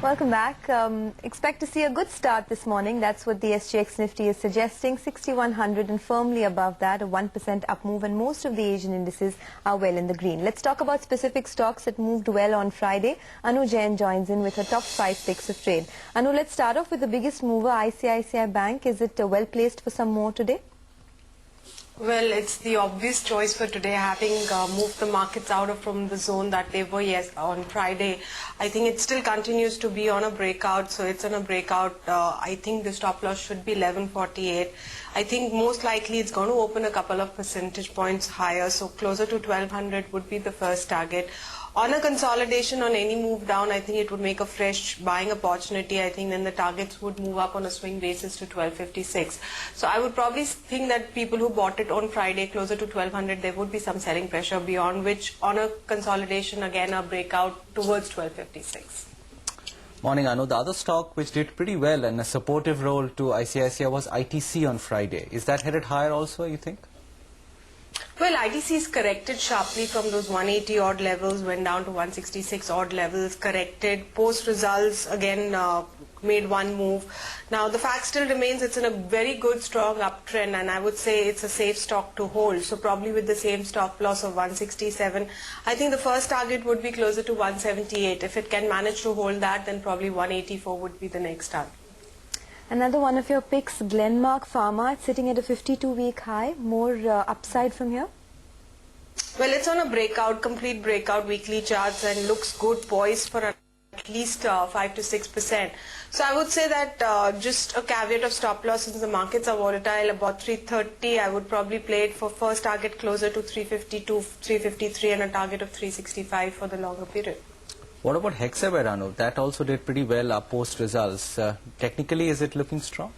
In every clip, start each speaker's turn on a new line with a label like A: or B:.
A: Welcome back. Expect to see a good start this morning. That's what the SGX Nifty is suggesting. 6100 and firmly above that, a 1% up move, and most of the Asian indices are well in the green. Let's talk about specific stocks that moved well on Friday. Anu Jain joins in with her top 5 picks of trade. Anu, let's start off with the biggest mover, ICICI Bank. Is it well placed for some more today?
B: Well, it's the obvious choice for today, having moved the markets out from the zone that they were on Friday. I think it still continues to be on a breakout, so it's on a breakout. I think the stop loss should be 1148. I think most likely it's going to open a couple of percentage points higher, so closer to 1200 would be the first target. On a consolidation, on any move down, I think it would make a fresh buying opportunity. I think then the targets would move up on a swing basis to 1256. So I would probably think that people who bought it on Friday closer to 1200, there would be some selling pressure, beyond which on a consolidation, again a breakout towards 1256.
C: Morning, Anu. The other stock which did pretty well and a supportive role to ICICI was ITC on Friday. Is that headed higher also, you think?
B: Well, ITC's corrected sharply from those 180 odd levels, went down to 166 odd levels, corrected. Post results again made one move. Now the fact still remains it's in a very good strong uptrend, and I would say it's a safe stock to hold. So probably with the same stop loss of 167, I think the first target would be closer to 178. If it can manage to hold that, then probably 184 would be the next target.
A: Another one of your picks, Glenmark Pharma, it's sitting at a 52-week high. More upside from here?
B: Well, it's on a breakout, complete breakout weekly charts, and looks good, poised for at least 5 to 6%. So I would say that just a caveat of stop loss, since the markets are volatile, about 330, I would probably play it for first target closer to 352, 353, and a target of 365 for the longer period.
C: What about Hexaware, Anu? That also did pretty well post results. Technically, is it looking strong?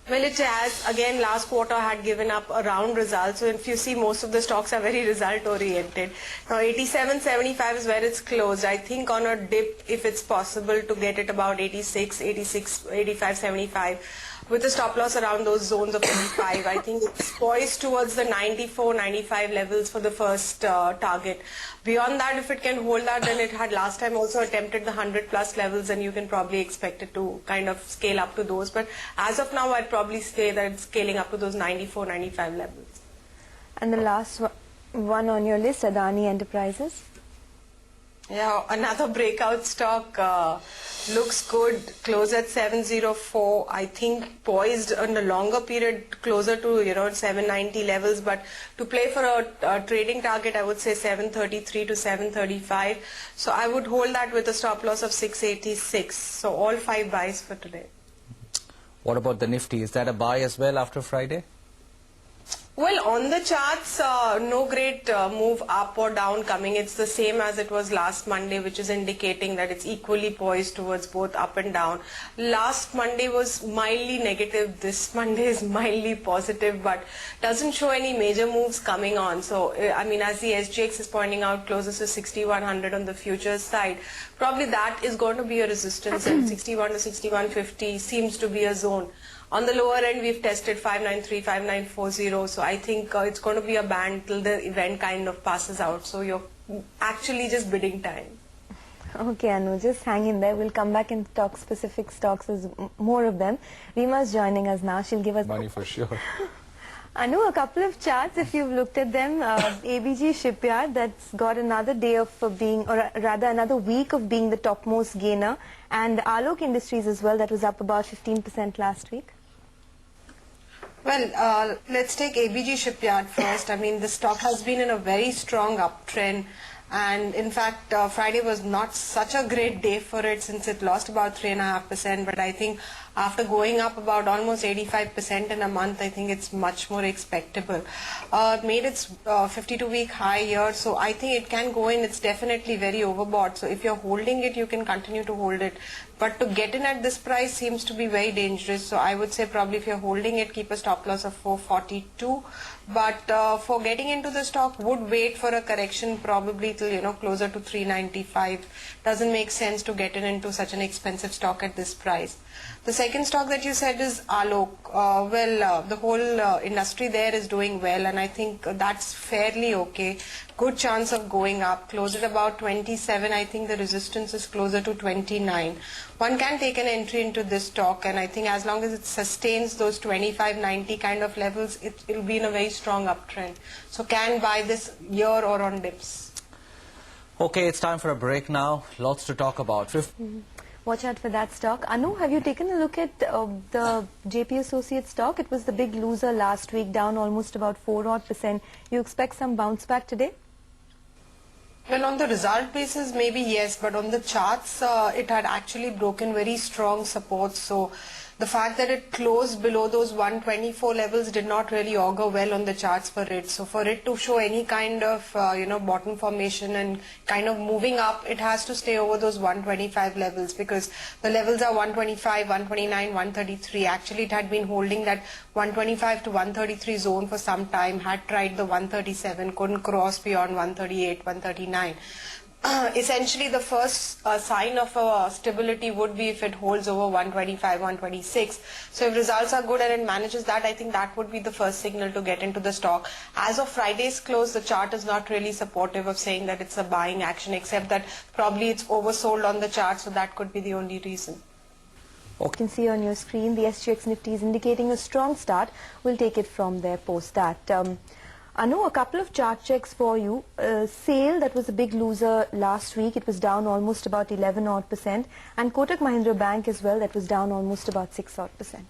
B: Well, it has. Again, last quarter had given up around results. So if you see, most of the stocks are very result oriented. Now 87.75 is where it's closed. I think on a dip, if it's possible to get it about 86, 85.75 with a stop loss around those zones of 85. I think it's poised towards the 94, 95 levels for the first target. Beyond that, if it can hold that, then it had last time also attempted the 100 plus levels, and you can probably expect it to kind of scale up to those. But as of now, I'd probably say that it's scaling up to those 94, 95 levels.
A: And the last one on your list, Adani Enterprises?
B: Yeah, another breakout stock, looks good, close at 704. I think poised on a longer period closer to 790 levels, but to play for a trading target, I would say 733 to 735. So I would hold that with a stop loss of 686. So all 5 buys for today.
C: What about the Nifty? Is that a buy as well after Friday?
B: Well, on the charts, no great move up or down coming. It's the same as it was last Monday, which is indicating that it's equally poised towards both up and down. Last Monday was mildly negative. This Monday is mildly positive, but doesn't show any major moves coming on. So, I mean, as the SGX is pointing out, closest to 6100 on the futures side, probably that is going to be a resistance, and 61 to 6150 seems to be a zone. On the lower end, we've tested 593, 5940, so I think it's going to be a band till the event kind of passes out. So you're actually just bidding time.
A: Okay, Anu, just hang in there. We'll come back and talk specific stocks, as more of them. Rima's joining us now. She'll give us
C: money for sure.
A: Anu, a couple of charts, if you've looked at them, ABG Shipyard, that's got another day of being, or rather another week of being the topmost gainer, and Alok Industries as well, that was up about 15% last week.
B: Well, let's take ABG Shipyard first. I mean, the stock has been in a very strong uptrend, and in fact, Friday was not such a great day for it, since it lost about 3.5%, but I think after going up about almost 85% in a month, I think it's much more expectable. It made its 52-week high here, so I think it can go in. It's definitely very overbought, so if you're holding it, you can continue to hold it. But to get in at this price seems to be very dangerous, so I would say probably if you're holding it, keep a stop loss of 442. But for getting into the stock, would wait for a correction probably till closer to 395. Doesn't make sense to get into such an expensive stock at this price. The second stock that you said is Alok. The whole industry there is doing well, and I think that's fairly okay. Good chance of going up. Closed at about 27. I think the resistance is closer to 29. One can take an entry into this stock, and I think as long as it sustains those 25.90 kind of levels, it'll be in a very strong uptrend. So can buy this year or on dips.
C: Okay, it's time for a break now. Lots to talk about.
A: Watch out for that stock. Anu, have you taken a look at the JP Associates stock? It was the big loser last week, down almost about 4%. You expect some bounce back today?
B: Well, on the result basis, maybe yes, but on the charts, it had actually broken very strong supports. So the fact that it closed below those 124 levels did not really augur well on the charts for it. So for it to show any kind of, bottom formation and kind of moving up, it has to stay over those 125 levels, because the levels are 125, 129, 133. Actually, it had been holding that 125 to 133 zone for some time, had tried the 137, couldn't cross beyond 138, 139. Essentially, the first sign of stability would be if it holds over 125, 126. So if results are good and it manages that, I think that would be the first signal to get into the stock. As of Friday's close, the chart is not really supportive of saying that it's a buying action, except that probably it's oversold on the chart, so that could be the only reason.
A: You can see on your screen the SGX Nifty is indicating a strong start. We'll take it from there post that. Anu, a couple of chart checks for you. SAIL, that was a big loser last week. It was down almost about 11%. And Kotak Mahindra Bank as well, that was down almost about 6%.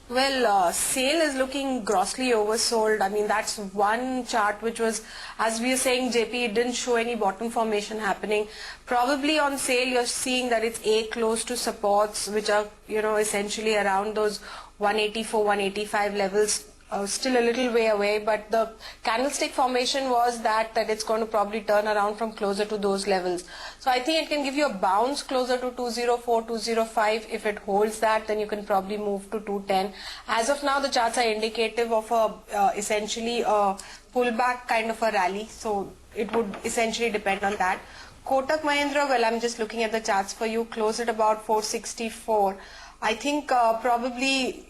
B: Well, SAIL is looking grossly oversold. I mean, that's one chart which was, as we were saying, JP, it didn't show any bottom formation happening. Probably on SAIL, you're seeing that it's close to supports, which are, essentially around those 184, 185 levels. Still a little way away, but the candlestick formation was that it's going to probably turn around from closer to those levels. So I think it can give you a bounce closer to 204, 205. If it holds that, then you can probably move to 210. As of now, the charts are indicative of essentially a pullback kind of a rally. So it would essentially depend on that. Kotak Mahindra, well, I'm just looking at the charts for you, closed at about 464. I think probably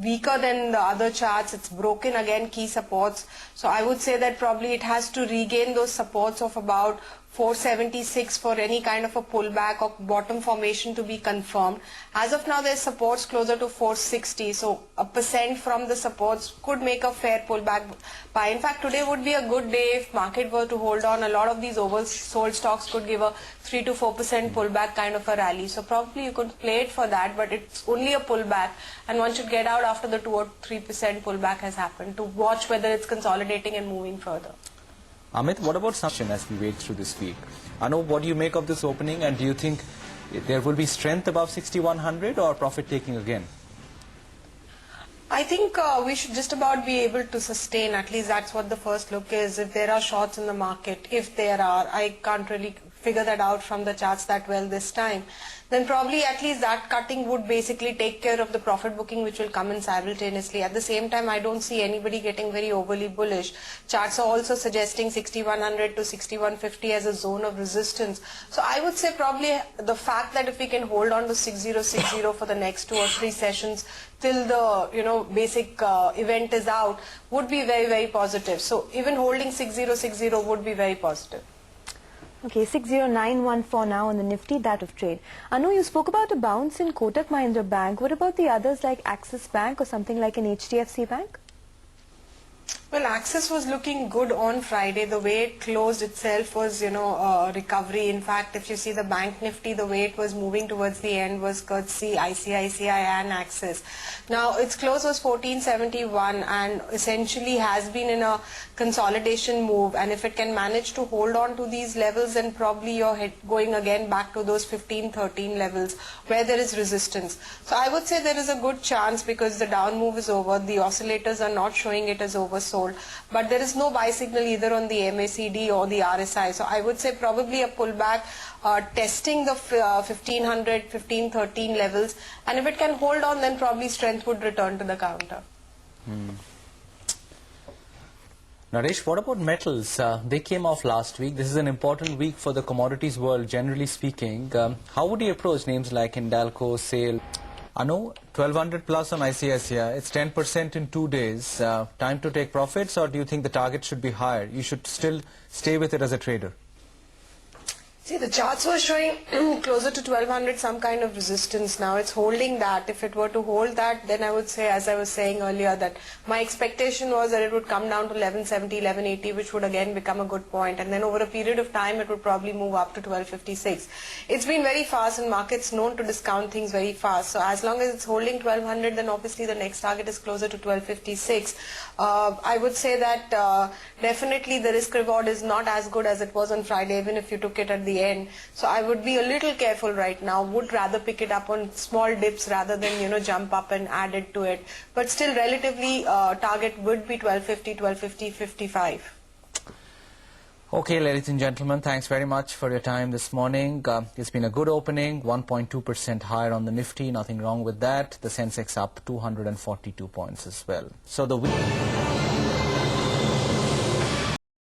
B: weaker than the other charts. It's broken again key supports. So I would say that probably it has to regain those supports of about 476 for any kind of a pullback or bottom formation to be confirmed. As of now, there's supports closer to 460. So 1% from the supports could make a fair pullback buy. In fact, today would be a good day if market were to hold on. A lot of these oversold stocks could give a 3 to 4% pullback kind of a rally. So probably you could play it for that, but it's only a pullback, and one should get out after the 2 or 3% pullback has happened to watch whether it's consolidating and moving further.
C: Amit, what about assumption as we wait through this week? Anu, what do you make of this opening, and do you think there will be strength above 6100 or profit taking again?
B: I think we should just about be able to sustain, at least that's what the first look is. If there are shorts in the market, if there are, I can't really figure that out from the charts that well this time, then probably at least that cutting would basically take care of the profit booking, which will come in simultaneously. At the same time, I don't see anybody getting very overly bullish. Charts are also suggesting 6100 to 6150 as a zone of resistance. So I would say probably the fact that if we can hold on to 6060 for the next 2 or 3 sessions till the basic event is out would be very, very positive. So even holding 6060 would be very positive.
A: Okay, 60914 now on the Nifty, that of trade. Anu, you spoke about a bounce in Kotak Mahindra Bank. What about the others like Axis Bank or something like an HDFC Bank?
B: Well, Axis was looking good on Friday. The way it closed itself was, recovery. In fact, if you see the Bank Nifty, the way it was moving towards the end was courtesy ICICI and Axis. Now, its close was 1471 and essentially has been in a consolidation move. And if it can manage to hold on to these levels, then probably you're going again back to those 15-13 levels where there is resistance. So I would say there is a good chance, because the down move is over. The oscillators are not showing it as oversold. But there is no buy signal either on the MACD or the RSI. So I would say probably a pullback, testing the 1500, 1513 levels. And if it can hold on, then probably strength would return to the counter.
C: Naresh, what about metals? They came off last week. This is an important week for the commodities world, generally speaking. How would you approach names like Hindalco, SAIL? I know 1200 plus on ICICI. It's 10% in 2 days. Time to take profits, or do you think the target should be higher? You should still stay with it as a trader.
B: See, the charts were showing closer to 1200, some kind of resistance. Now it's holding that. If it were to hold that, then I would say, as I was saying earlier, that my expectation was that it would come down to 1170, 1180, which would again become a good point. And then over a period of time, it would probably move up to 1256. It's been very fast, and markets known to discount things very fast. So as long as it's holding 1200, then obviously the next target is closer to 1256. I would say that definitely the risk reward is not as good as it was on Friday, even if you took it at the end. So I would be a little careful right now. Would rather pick it up on small dips rather than jump up and add it to it. But still, relatively, target would be 1250, 1250, 55.
C: Okay, ladies and gentlemen, thanks very much for your time this morning. It's been a good opening, 1.2% higher on the Nifty, nothing wrong with that. The Sensex up 242 points as well. So the week